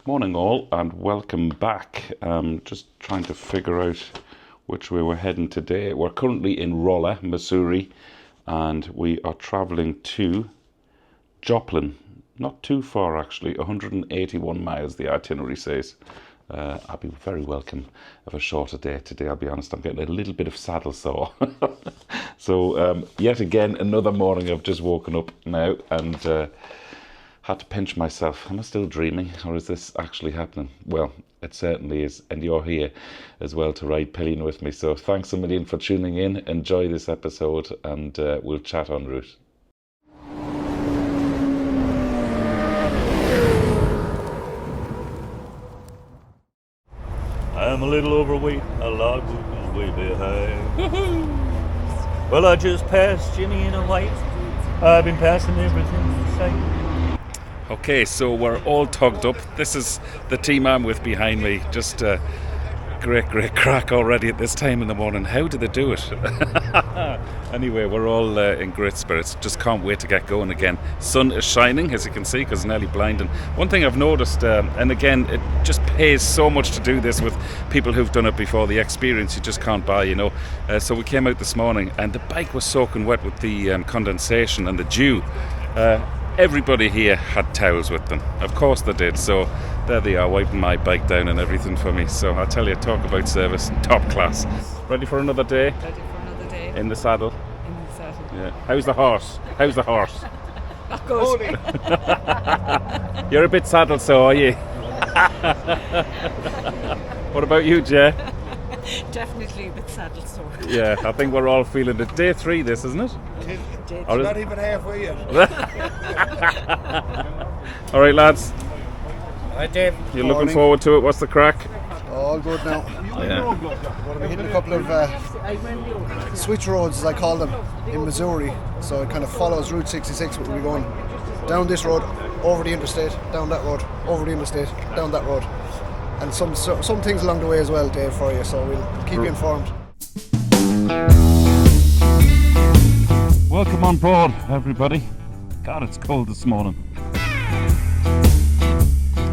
Morning all and welcome back. Just trying to figure out which way we're heading today. We're currently in Rolla, Missouri, and we are travelling to Joplin. Not too far actually, 181 miles the itinerary says. I'll be very welcome of a shorter day today, I'll be honest. I'm getting a little bit of saddle sore. So yet again, another morning I've just woken up now and had to pinch myself. Am I still dreaming, or is this actually happening? Well, it certainly is, and you're here as well to ride pillion with me. So thanks a million for tuning in. Enjoy this episode, and we'll chat en route. I'm a little overweight, a logbook is way behind. Well, I just passed Jimmy in a white. I've been passing everything in sight. Okay, so we're all tugged up. This is the team I'm with behind me. Just great crack already at this time in the morning. How did they do it? Anyway, we're all in great spirits. Just can't wait to get going again. Sun is shining, as you can see, because it's nearly blinding. One thing I've noticed, and again, it just pays so much to do this with people who've done it before. The experience you just can't buy, you know. So we came out this morning, and the bike was soaking wet with the condensation and the dew. Everybody here had towels with them. Of course they did. So there they are, wiping my bike down and everything for me. So I tell you, talk about service, top class. Ready for another day? Ready for another day. In the saddle? In the saddle. Yeah. How's the horse? How's the horse? Not good. You're a bit saddle sore, are you? What about you, Jay? Definitely a bit saddle sore. Yeah, I think we're all feeling it. Day 3 this, isn't it? Or not even halfway yet. All right, lads. Hi, Dave. You're looking forward to it. What's the crack? All good now. Yeah. We're going to be hitting a couple of switch roads, as I call them, in Missouri. So it kind of follows Route 66. We'll be going down this road, over the interstate, down that road, over the interstate, down that road. And some things along the way as well, Dave, for you. So we'll keep you informed. Welcome on board, everybody. God, it's cold this morning.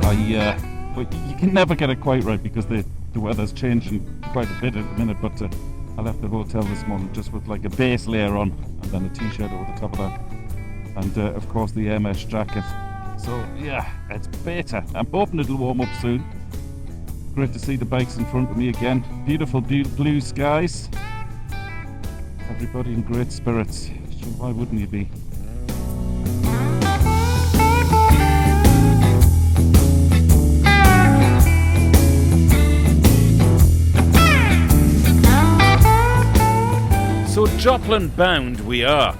But you can never get it quite right because the weather's changing quite a bit at the minute. But I left the hotel this morning just with like a base layer on and then a t-shirt over the top of that, and of course the air mesh jacket. So yeah, it's better. I'm hoping it'll warm up soon. Great to see the bikes in front of me again. Beautiful blue skies. Everybody in great spirits. So why wouldn't you be? So Joplin bound we are.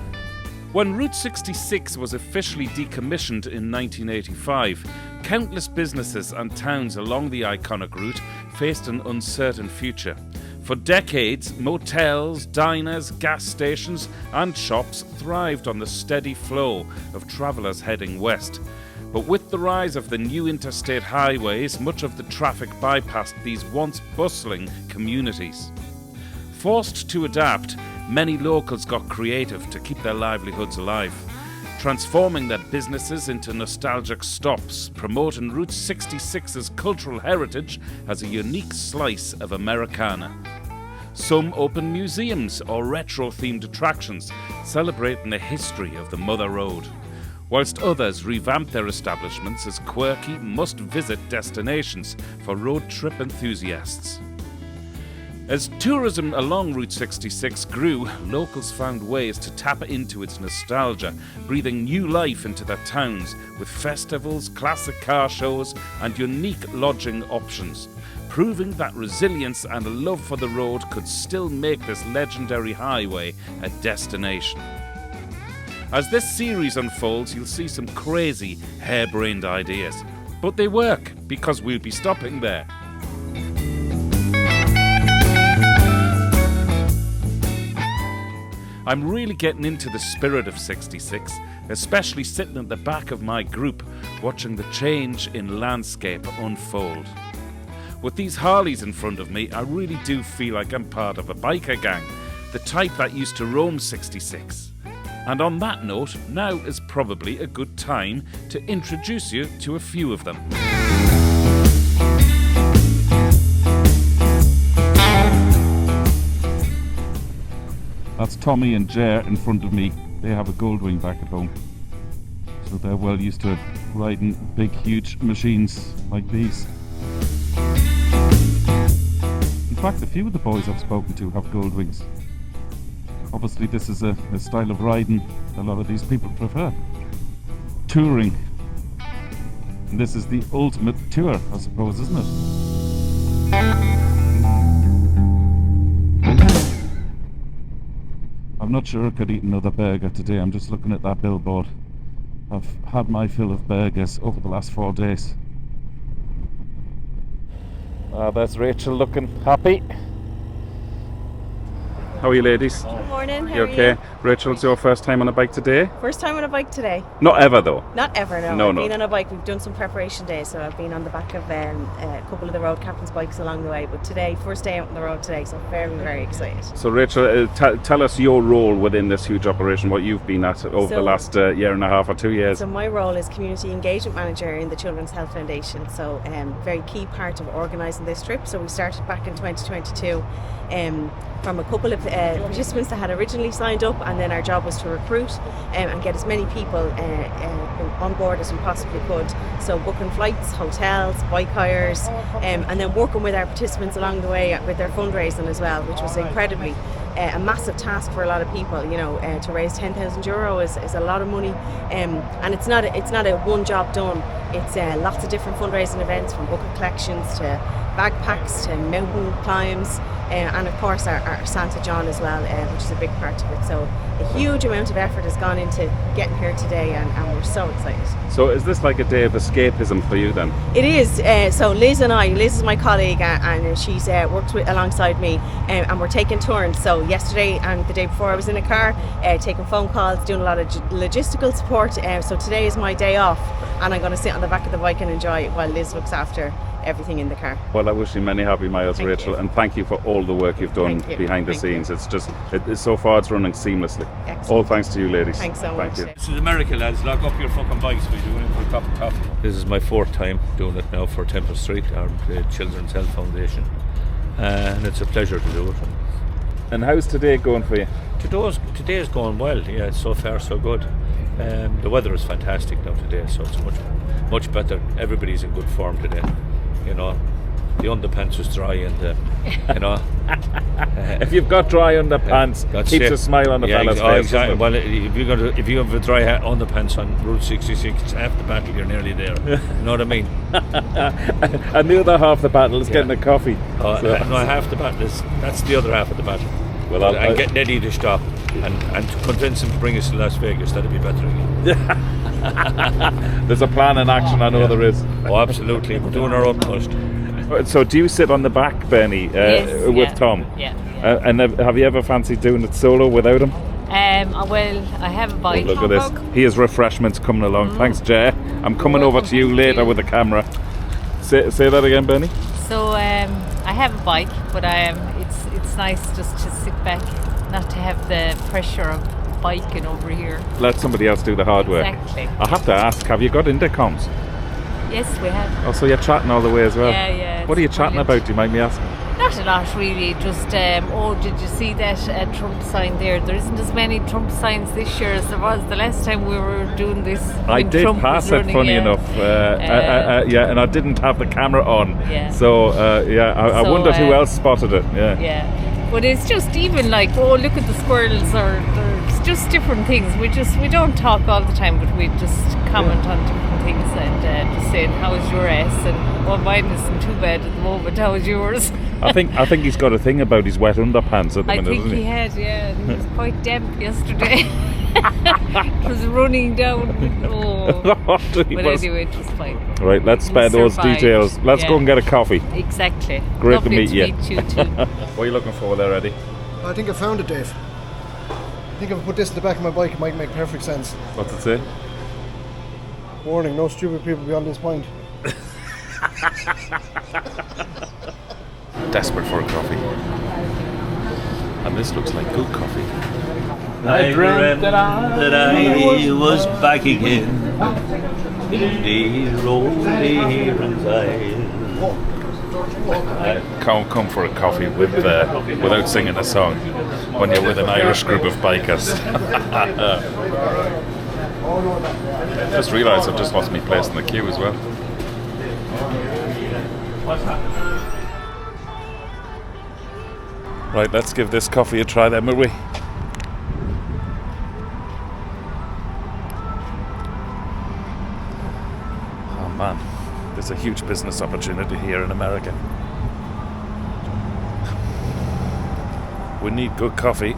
When Route 66 was officially decommissioned in 1985, countless businesses and towns along the iconic route faced an uncertain future. For decades, motels, diners, gas stations and shops thrived on the steady flow of travellers heading west. But with the rise of the new interstate highways, much of the traffic bypassed these once bustling communities. Forced to adapt, many locals got creative to keep their livelihoods alive, transforming their businesses into nostalgic stops, promoting Route 66's cultural heritage as a unique slice of Americana. Some opened museums or retro-themed attractions, celebrating the history of the Mother Road, whilst others revamped their establishments as quirky, must-visit destinations for road trip enthusiasts. As tourism along Route 66 grew, locals found ways to tap into its nostalgia, breathing new life into their towns with festivals, classic car shows and unique lodging options, proving that resilience and a love for the road could still make this legendary highway a destination. As this series unfolds, you'll see some crazy, harebrained ideas, but they work because we'll be stopping there. I'm really getting into the spirit of 66, especially sitting at the back of my group, watching the change in landscape unfold. With these Harleys in front of me, I really do feel like I'm part of a biker gang, the type that used to roam 66. And on that note, now is probably a good time to introduce you to a few of them. That's Tommy and Jer in front of me. They have a Goldwing back at home. So they're well used to riding big, huge machines like these. In fact, a few of the boys I've spoken to have Goldwings. Obviously this is a style of riding a lot of these people prefer. Touring. And this is the ultimate tour, I suppose, isn't it? I'm not sure I could eat another burger today. I'm just looking at that billboard. I've had my fill of burgers over the last 4 days. There's Rachel looking happy. How are you, ladies? Good morning, how You are okay? you? Rachel, it's your first time on a bike today? First time on a bike today. Not ever though. Not ever, no. No, I've no. been on a bike, we've done some preparation days, so I've been on the back of a couple of the road captain's bikes along the way, but today, first day out on the road today, so very, very excited. So Rachel, tell us your role within this huge operation, what you've been at over the last year and a half or 2 years. So my role is Community Engagement Manager in the Children's Health Foundation, so very key part of organising this trip. So we started back in 2022 from a couple of participants that had originally signed up, and then our job was to recruit and get as many people on board as we possibly could. So booking flights, hotels, bike hires, and then working with our participants along the way with their fundraising as well, which was incredibly a massive task for a lot of people. You know, to raise €10,000 is a lot of money, and it's not a one job done. It's lots of different fundraising events, from bucket collections to backpacks to mountain climbs, and of course our Santa John as well, which is a big part of it. So a huge amount of effort has gone into getting here today, and we're so excited. So is this like a day of escapism for you then? It is. So Liz is my colleague, and she's works alongside me, and we're taking turns. So yesterday and the day before I was in a car taking phone calls, doing a lot of logistical support. So today is my day off, and I'm going to sit on the back of the bike and enjoy it while Liz looks after everything in the car. Well, I wish you many happy miles, Thank Rachel, you. and thank you for all the work you've done Thank you. behind the Thank scenes. It's just, so far it's running seamlessly. Excellent. All thanks to you, ladies. Thanks so Thank much. you. This is America, lads. Lock up your fucking bikes. We're doing it for top of top. This is my 4th time doing it now for Temple Street, our Children's Health Foundation. And it's a pleasure to do it. And how's today going for you? Today is going well. Yeah, so far so good. The weather is fantastic now today, so it's much better. Everybody's in good form today. You know, the underpants is dry, and you know. If you've got dry underpants, keeps a smile on the fella's face. Exactly. Well, if you have a dry underpants on Route 66, it's half the battle. You're nearly there. You know what I mean? And the other half of the battle is getting a coffee. No, half the battle is that's the other half of the battle. Well, and getting Eddie to stop and to convince him to bring us to Las Vegas, that'd be better again. There's a plan in action, I know there is. Oh, absolutely. We're doing our utmost. So do you sit on the back, Bernie, with Tom? Yeah. And have you ever fancied doing it solo without him? Well, I have a bike. Look at this. He has refreshments coming along. Thanks, Jay. I'm coming over to you later with the camera. Say that again, Bernie. So I have a bike, but it's nice just to sit back, not to have the pressure of biking over here. Let somebody else do the hard work. Exactly. I have to ask, have you got intercoms? Yes, we have. Oh, so you're chatting all the way as well? Yeah. What are you chatting about, do you mind me asking? Not a lot, really. Just, did you see that Trump sign there? There isn't as many Trump signs this year as there was the last time we were doing this. I did Trump pass was it, running, funny enough. And I didn't have the camera on. Yeah. So, I wondered who else spotted it. Yeah. But it's just even like, oh, look at the squirrels, or it's just different things. We don't talk all the time, but we just comment on different things and just saying, how's your ass? And well, mine isn't too bad at the moment. How's yours? I think he's got a thing about his wet underpants at the minute, I think doesn't he had, yeah. And he was quite damp yesterday. It was running down. Oh. But anyway, it was fine. Right, let's spare those details. Let's go and get a coffee. Exactly. Great Lovely to meet you. Meet you too. What are you looking for there, Eddie? I think I found it, Dave. I think if I put this in the back of my bike, it might make perfect sense. What's it say? Warning, no stupid people beyond this point. Desperate for a coffee. And this looks like good coffee. I dreamt that I was back again in the old Aaron's eyes. Can't come for a coffee without singing a song. when you're with an Irish group of bikers. Just realised I've just lost my place in the queue as well. Right, let's give this coffee a try then, will we? Oh man, there's a huge business opportunity here in America. We need good coffee.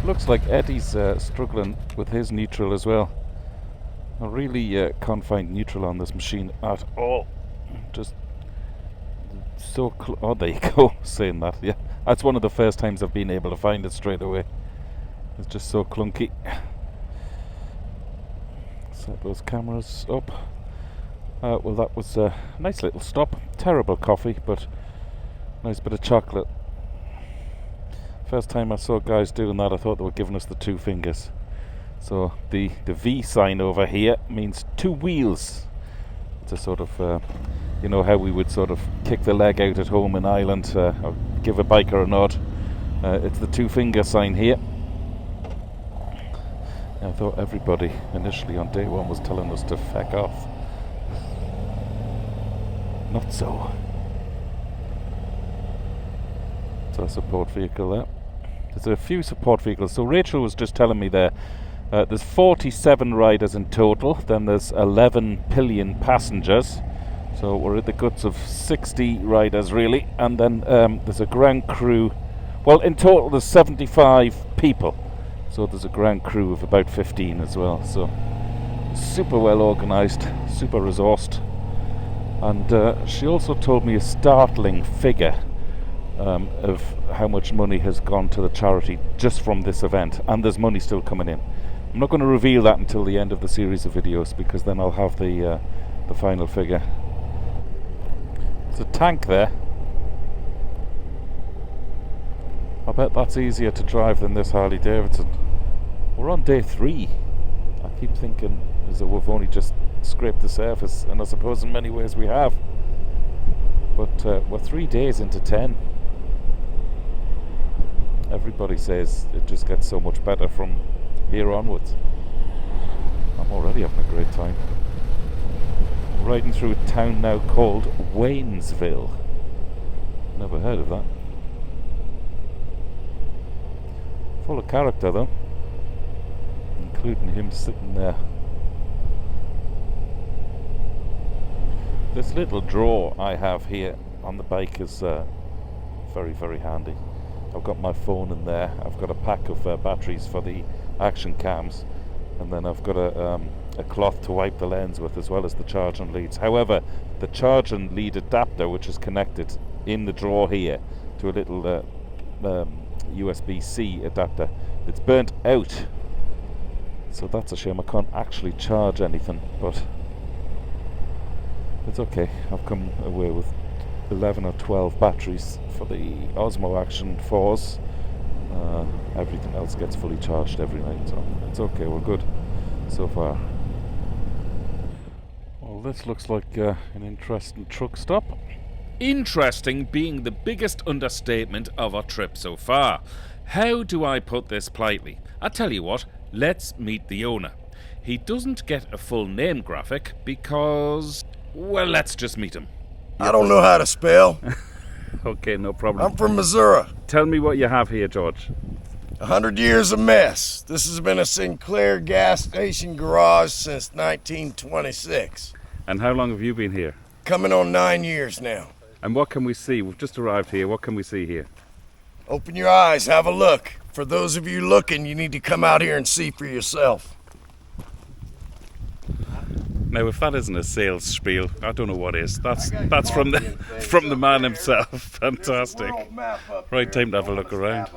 Looks like Eddie's struggling with his neutral as well. I really can't find neutral on this machine at all. Just so oh, there you go. Saying that, yeah, that's one of the first times I've been able to find it straight away. It's just so clunky. Set those cameras up. Well, that was a nice little stop. Terrible coffee, but nice bit of chocolate. First time I saw guys doing that, I thought they were giving us the two fingers. So the V sign over here means two wheels. It's a sort of, you know how we would sort of kick the leg out at home in Ireland, or give a biker a nod. It's the two finger sign here. I thought everybody initially on day one was telling us to feck off. Not so. So a support vehicle there. There's a few support vehicles. So Rachel was just telling me there, there's 47 riders in total, then there's 11 pillion passengers, so we're at the guts of 60 riders really, and then there's a ground crew. Well, in total there's 75 people, so there's a ground crew of about 15 as well, so super well organised, super resourced. And she also told me a startling figure of how much money has gone to the charity just from this event, and there's money still coming in. I'm not going to reveal that until the end of the series of videos, because then I'll have the final figure. There's a tank there. I bet that's easier to drive than this Harley Davidson. We're on day 3. I keep thinking as though we've only just scraped the surface, and I suppose in many ways we have. But we're 3 days into 10. Everybody says it just gets so much better from here onwards. I'm already having a great time. Riding through a town now called Waynesville. Never heard of that. Full of character though, including him sitting there. This little drawer I have here on the bike is very, very handy. I've got my phone in there, I've got a pack of batteries for the action cams, and then I've got a cloth to wipe the lens with, as well as the charging leads. However, the charging lead adapter, which is connected in the drawer here to a little USB-C adapter, it's burnt out, so that's a shame. I can't actually charge anything, but it's okay. I've come away with 11 or 12 batteries for the Osmo Action 4s. Everything else gets fully charged every night, so it's okay, we're good so far. Well, this looks like an interesting truck stop. Interesting being the biggest understatement of our trip so far. How do I put this politely? I tell you what, let's meet the owner. He doesn't get a full name graphic because, well, let's just meet him. I don't know how to spell. Okay, no problem. I'm from Missouri. Tell me what you have here, George. 100 years of mess. This has been a Sinclair gas station garage since 1926. And how long have you been here? Coming on 9 years now. And what can we see? We've just arrived here. What can we see here? Open your eyes, have a look. For those of you looking, you need to come out here and see for yourself. Now, if that isn't a sales spiel, I don't know what is. That's from the man himself. Fantastic. Right, time to have a look around.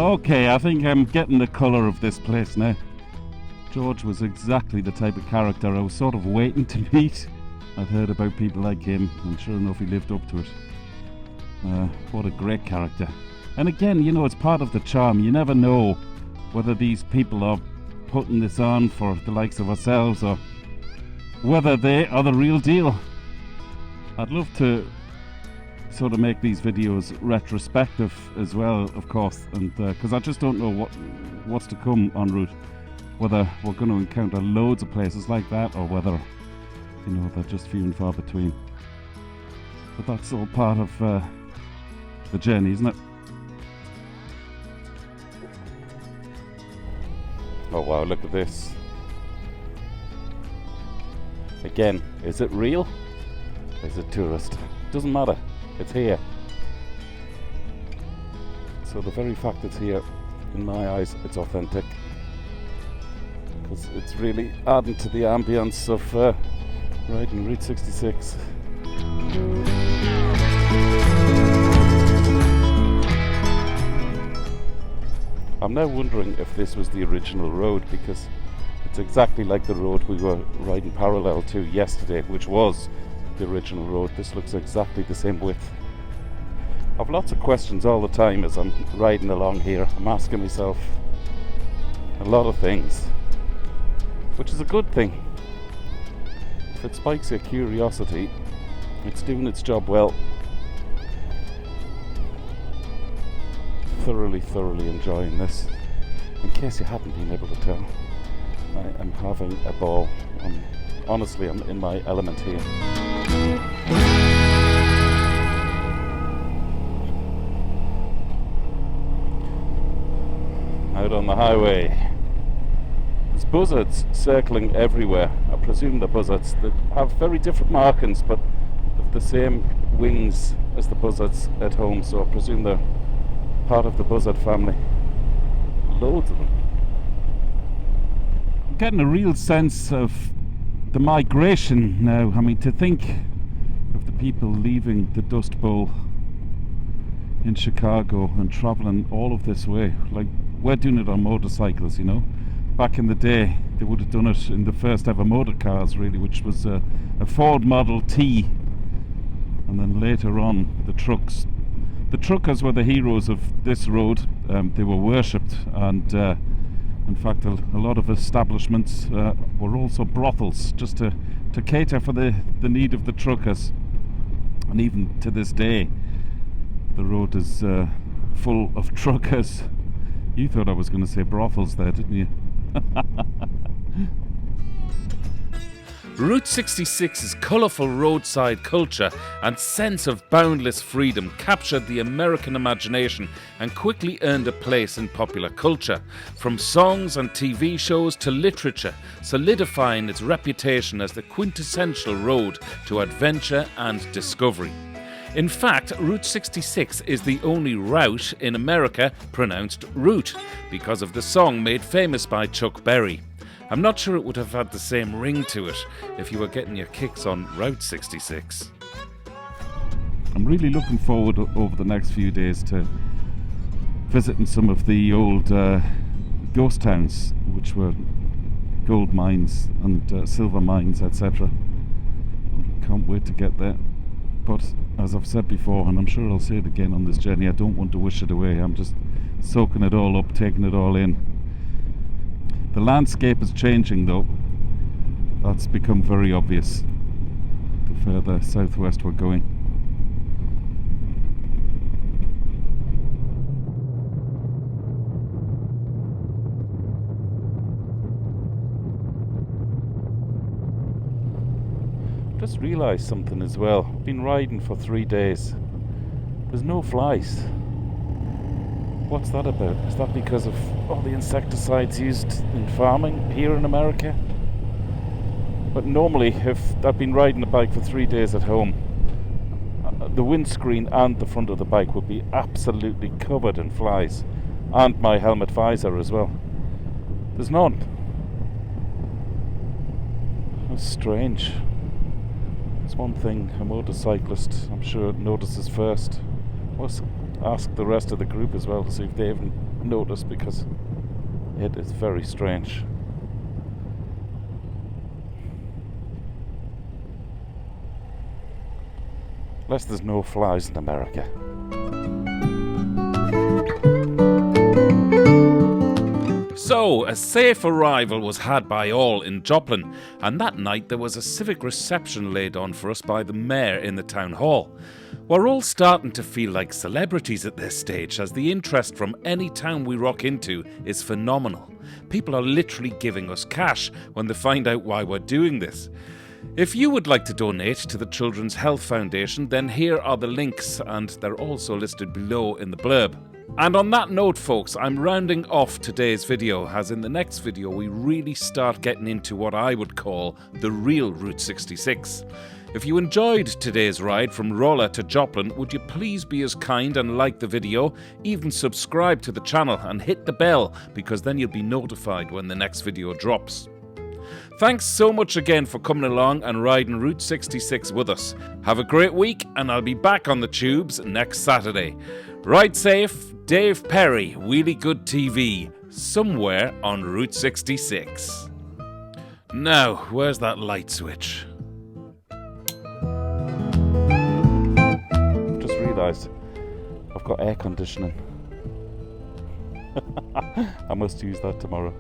Okay, I think I'm getting the colour of this place now. George was exactly the type of character I was sort of waiting to meet. I'd heard about people like him, and sure enough he lived up to it. What a great character. And again, you know, it's part of the charm. You never know whether these people are putting this on for the likes of ourselves or whether they are the real deal. I'd love to sort of make these videos retrospective as well, of course, and because I just don't know what's to come en route, whether we're going to encounter loads of places like that or whether, you know, they're just few and far between. But that's all part of the journey, isn't it? Oh wow, look at this. Again, is it real? Is it tourist? Doesn't matter, it's here. So the very fact it's here, in my eyes, it's authentic. Because it's really adding to the ambience of riding Route 66. I'm now wondering if this was the original road, because it's exactly like the road we were riding parallel to yesterday, which was the original road. This looks exactly the same width. I've lots of questions all the time as I'm riding along here. I'm asking myself a lot of things, which is a good thing. If it spikes your curiosity, it's doing its job well. Thoroughly enjoying this. In case you hadn't been able to tell, I am having a ball. Honestly, I'm in my element here. Out on the highway. There's buzzards circling everywhere. I presume the buzzards that have very different markings but have the same wings as the buzzards at home, so I presume they're part of the buzzard family. Loads of them. I'm getting a real sense of the migration now. I mean, to think of the people leaving the Dust Bowl in Chicago and travelling all of this way. Like, we're doing it on motorcycles, you know. Back in the day, they would have done it in the first ever motor cars, really, which was a Ford Model T. And then later on, the trucks. The truckers were the heroes of this road. They were worshipped, and in fact a lot of establishments were also brothels, just to cater for the need of the truckers. And even to this day, the road is full of truckers. You thought I was going to say brothels there, didn't you? Route 66's colourful roadside culture and sense of boundless freedom captured the American imagination and quickly earned a place in popular culture, from songs and TV shows to literature, solidifying its reputation as the quintessential road to adventure and discovery. In fact, Route 66 is the only route in America pronounced route, because of the song made famous by Chuck Berry. I'm not sure it would have had the same ring to it if you were getting your kicks on Route 66. I'm really looking forward over the next few days to visiting some of the old ghost towns, which were gold mines and silver mines, etc. Can't wait to get there. But as I've said before, and I'm sure I'll say it again on this journey, I don't want to wish it away. I'm just soaking it all up, taking it all in. The landscape is changing, though. That's become very obvious the further southwest we're going. Just realised something as well. I've been riding for 3 days. There's no flies. What's that about? Is that because of all the insecticides used in farming here in America? But normally, if I'd been riding a bike for 3 days at home, the windscreen and the front of the bike would be absolutely covered in flies, and my helmet visor as well. There's none. That's strange. It's one thing a motorcyclist, I'm sure, notices first. What's ask the rest of the group as well to see if they've noticed, because it is very strange. Unless there's no flies in America. So, a safe arrival was had by all in Joplin, and that night there was a civic reception laid on for us by the mayor in the town hall. We're all starting to feel like celebrities at this stage, as the interest from any town we rock into is phenomenal. People are literally giving us cash when they find out why we're doing this. If you would like to donate to the Children's Health Foundation, then here are the links, and they're also listed below in the blurb. And on that note, folks, I'm rounding off today's video, as in the next video we really start getting into what I would call the real Route 66. If you enjoyed today's ride from Rolla to Joplin, would you please be as kind and like the video, even subscribe to the channel and hit the bell, because then you'll be notified when the next video drops. Thanks so much again for coming along and riding Route 66 with us. Have a great week, and I'll be back on the tubes next Saturday. Ride safe, Dave Perry, WheelieGoodTV, somewhere on Route 66. Now, where's that light switch? I've just realised I've got air conditioning. I must use that tomorrow.